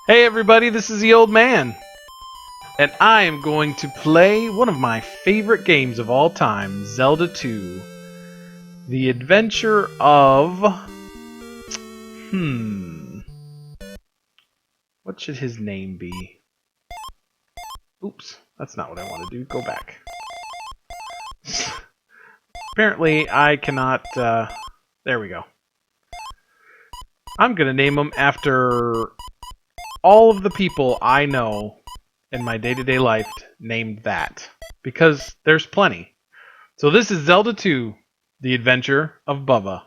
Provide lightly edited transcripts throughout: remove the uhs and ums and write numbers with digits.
Hey everybody, this is the old man, and I am going to play one of my favorite games of all time, Zelda II. The Adventure of... What should his name be? Oops, that's not what I want to do. Go back. Apparently, I cannot... there we go. I'm going to name him after all of the people I know in my day-to-day life named that. Because there's plenty. So this is Zelda II, The Adventure of Bubba.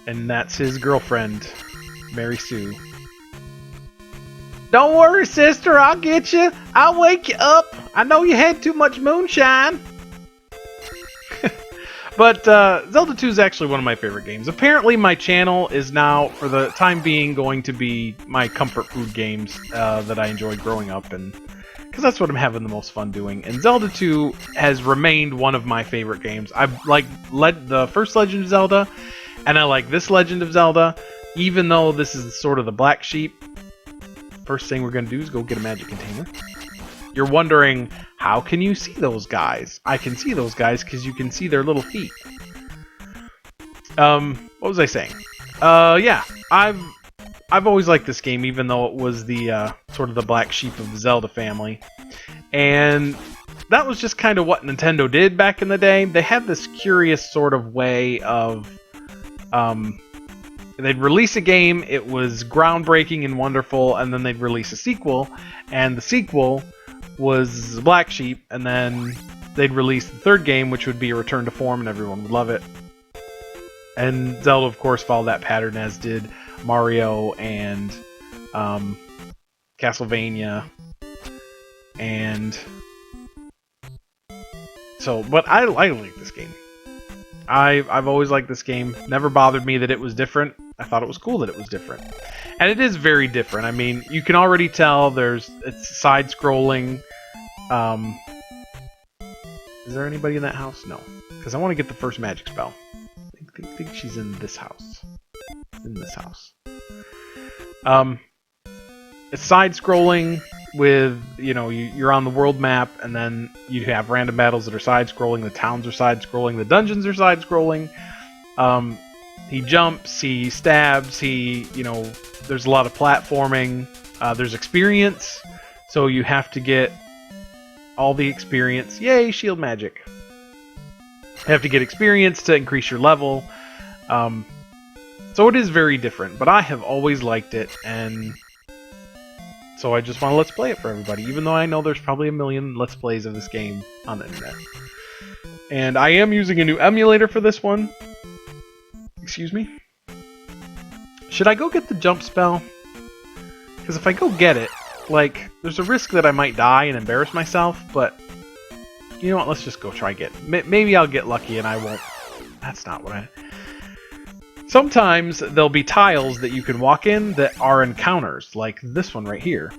And that's his girlfriend, Mary Sue. Don't worry, sister, I'll get you. I'll wake you up. I know you had too much moonshine. But Zelda 2 is actually one of my favorite games. Apparently my channel is now, for the time being, going to be my comfort food games that I enjoyed growing up, and because that's what I'm having the most fun doing. And Zelda 2 has remained one of my favorite games. I've led the first Legend of Zelda, and I like this Legend of Zelda, even though this is sort of the black sheep. First thing we're going to do is go get a magic container. You're wondering, how can you see those guys? I can see those guys because you can see their little feet. What was I saying? Yeah, I've always liked this game, even though it was the sort of the black sheep of the Zelda family. And that was just kind of what Nintendo did back in the day. They had this curious sort of way of... they'd release a game, it was groundbreaking and wonderful, and then they'd release a sequel, and the sequel was Black Sheep, and then they'd release the third game, which would be a return to form, and everyone would love it. And Zelda, of course, followed that pattern, as did Mario and Castlevania. And so, but I like this game. I've always liked this game. Never bothered me that it was different. I thought it was cool that it was different. And it is very different. I mean, you can already tell it's side-scrolling. Is there anybody in that house? No. Because I want to get the first magic spell. I think she's in this house. In this house. It's side-scrolling with, you're on the world map, and then you have random battles that are side-scrolling, the towns are side-scrolling, the dungeons are side-scrolling. He jumps, he stabs, there's a lot of platforming, there's experience, so you have to get all the experience. Yay, shield magic. You have to get experience to increase your level. So it is very different, but I have always liked it, and so I just want to Let's Play it for everybody, even though I know there's probably a million Let's Plays of this game on the internet. And I am using a new emulator for this one. Excuse me? Should I go get the jump spell? Because if I go get it, there's a risk that I might die and embarrass myself, but you know what, let's just go try get it. Maybe I'll get lucky and I won't... That's not what I... Sometimes there'll be tiles that you can walk in that are encounters, like this one right here,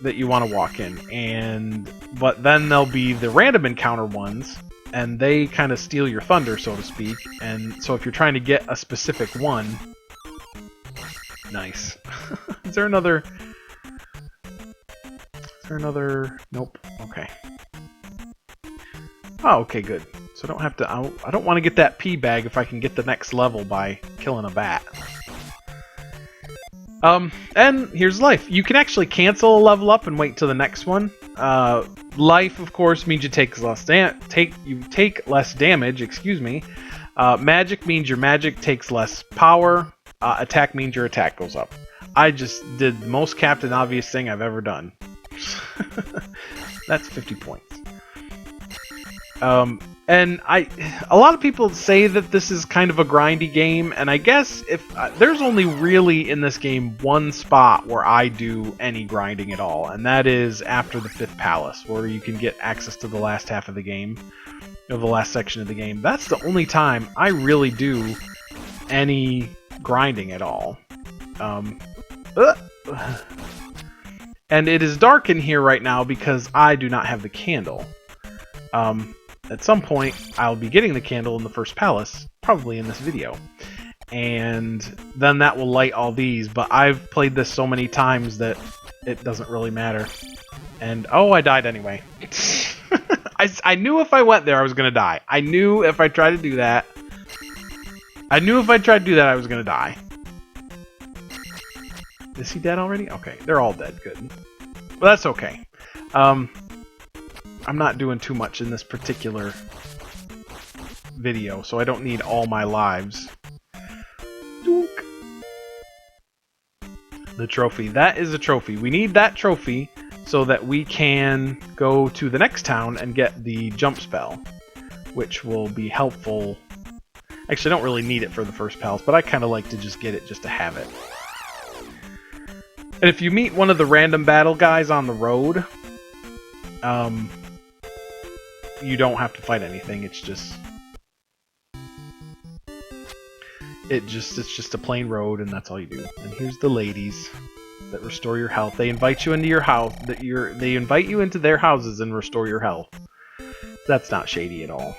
that you want to walk in, but then there'll be the random encounter ones, and they kind of steal your thunder, so to speak, and so if you're trying to get a specific one... Nice. Is there another... Nope. Okay. Oh, okay, good. So I don't have to... I don't want to get that pea bag if I can get the next level by killing a bat. And here's life. You can actually cancel a level up and wait till the next one. Life, of course, means you take less damage. Excuse me. Magic means your magic takes less power. Attack means your attack goes up. I just did the most Captain Obvious thing I've ever done. That's 50 points. And a lot of people say that this is kind of a grindy game, and I guess if there's only really in this game one spot where I do any grinding at all, and that is after the 5th palace, where you can get access to the last half of the game, the last section of the game. That's the only time I really do any grinding at all. And it is dark in here right now because I do not have the candle. At some point, I'll be getting the candle in the first palace, probably in this video. and then that will light all these, but I've played this so many times that it doesn't really matter. And, oh, I died anyway. I knew if I went there I was going to die. I knew if I tried to do that, I was going to die. Is he dead already? Okay, they're all dead. Good. But that's okay. I'm not doing too much in this particular video, so I don't need all my lives. Doink. The trophy. That is a trophy. We need that trophy so that we can go to the next town and get the jump spell, which will be helpful. Actually, I don't really need it for the first palace, but I kind of like to just get it just to have it. And if you meet one of the random battle guys on the road, you don't have to fight anything. It's just a plain road, and that's all you do. And here's the ladies that restore your health. They invite you into your house. They invite you into their houses and restore your health. That's not shady at all.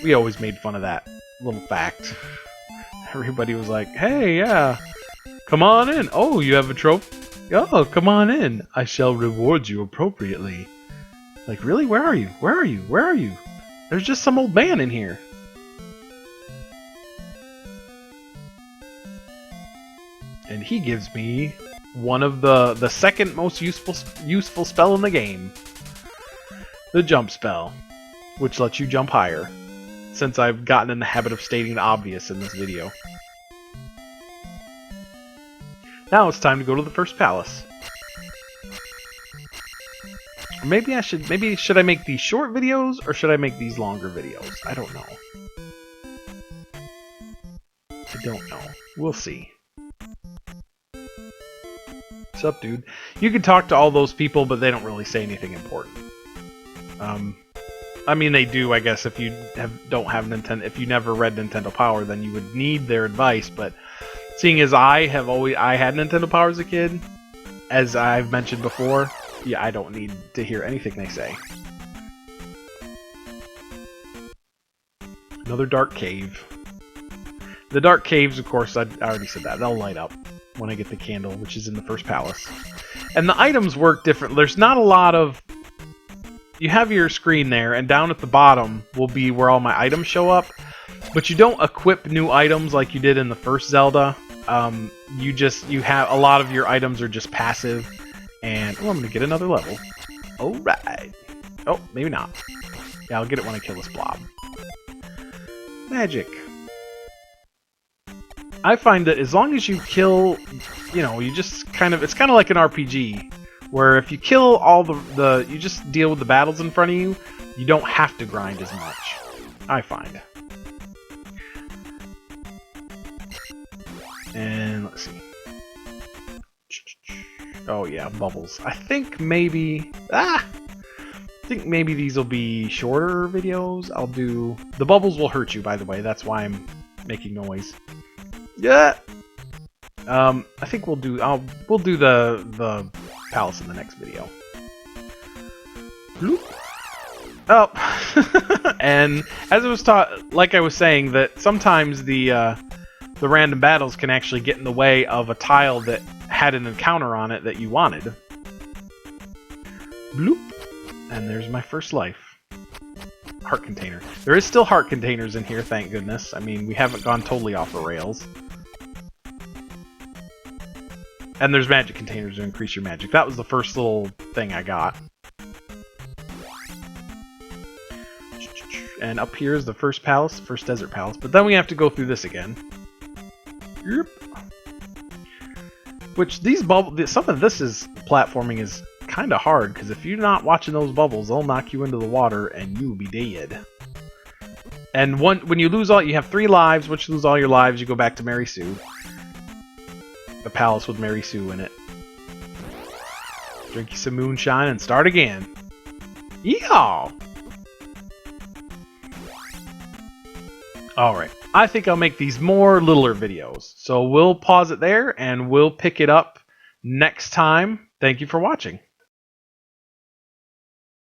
We always made fun of that little fact. Everybody was like, "Hey, yeah, come on in. Oh, you have a trophy? Oh, come on in. I shall reward you appropriately." Like, really? Where are you? Where are you? Where are you? There's just some old man in here. And he gives me one of the second most useful spell in the game. The jump spell, which lets you jump higher, since I've gotten in the habit of stating the obvious in this video. Now it's time to go to the first palace. Maybe should I make these short videos or should I make these longer videos? I don't know. I don't know. We'll see. What's up, dude? You can talk to all those people, but they don't really say anything important. I mean, they do, I guess. If you don't have Nintendo, if you never read Nintendo Power, then you would need their advice. But seeing as I had Nintendo Power as a kid, as I've mentioned before, yeah, I don't need to hear anything they say. Another dark cave. The dark caves, of course, I already said that. They'll light up when I get the candle, which is in the first palace. And the items work different. There's not a lot of... You have your screen there, and down at the bottom will be where all my items show up. But you don't equip new items like you did in the first Zelda. You have... A lot of your items are just passive. And... Oh, I'm gonna get another level. Alright. Oh, maybe not. Yeah, I'll get it when I kill this blob. Magic. I find that as long as you kill, you know, you just kind of, it's kind of like an RPG, where if you kill all you just deal with the battles in front of you, you don't have to grind as much, I find. And let's see. Oh yeah, bubbles. I think maybe, these will be shorter videos. I'll do, the bubbles will hurt you, by the way, that's why I'm making noise. Yeah. I think we'll do the palace in the next video. Bloop. Oh, and as I was like I was saying, that sometimes the random battles can actually get in the way of a tile that had an encounter on it that you wanted. Bloop. And there's my first life. Heart container. There is still heart containers in here, thank goodness. I mean, we haven't gone totally off the rails. And there's magic containers to increase your magic. That was the first little thing I got. And up here is the first palace, first desert palace. But then we have to go through this again. Yep. Which these bubbles, some of this is platforming is kind of hard, because if you're not watching those bubbles, they'll knock you into the water and you'll be dead. And when you lose all, you have 3 lives. Once you lose all your lives, you go back to Mary Sue. The palace with Mary Sue in it. Drink you some moonshine and start again. Yeehaw! Alright, I think I'll make these more littler videos. So we'll pause it there and we'll pick it up next time. Thank you for watching.